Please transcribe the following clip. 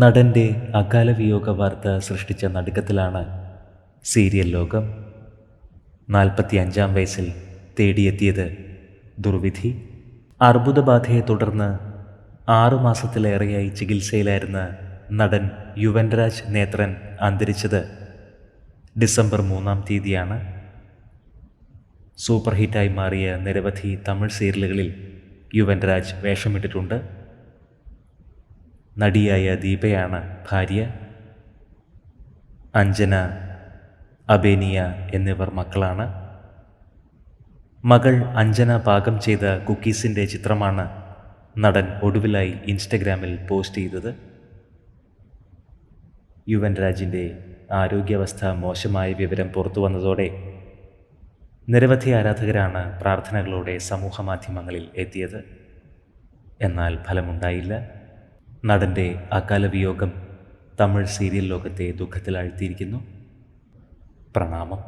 നടൻ്റെ അകാല വിയോഗ വാർത്ത സൃഷ്ടിച്ച നടുക്കത്തിലാണ് സീരിയൽ ലോകം. 45-ാം വയസ്സിൽ തേടിയെത്തിയത് ദുർവിധി. അർബുദബാധയെ തുടർന്ന് 6 മാസത്തിലേറെയായി ചികിത്സയിലായിരുന്ന നടൻ യുവൻരാജ് നേത്രൻ അന്തരിച്ചത് ഡിസംബർ 3-ാം തീയതിയാണ്. സൂപ്പർ ഹിറ്റായി മാറിയ നിരവധി തമിഴ് സീരിയലുകളിൽ യുവൻരാജ് വേഷമിട്ടിട്ടുണ്ട്. നടിയായ ദീപയാണ് ഭാര്യ. അഞ്ജന, അബേനിയ എന്നിവർ മക്കളാണ്. മകൾ അഞ്ജന പാകം ചെയ്ത കുക്കീസിൻ്റെ ചിത്രമാണ് നടൻ ഒടുവിലായി ഇൻസ്റ്റഗ്രാമിൽ പോസ്റ്റ് ചെയ്തത്. യുവൻരാജിൻ്റെ ആരോഗ്യാവസ്ഥ മോശമായ വിവരം പുറത്തു വന്നതോടെ നിരവധി ആരാധകരാണ് പ്രാർത്ഥനകളോടെ സമൂഹ മാധ്യമങ്ങളിൽ എത്തിയത്. എന്നാൽ ഫലമുണ്ടായില്ല. നടൻ്റെ അകാല വിയോഗം തമിഴ് സീരിയൽ ലോകത്തെ ദുഃഖത്തിലാഴ്ത്തിയിരിക്കുന്നു. പ്രണാമം.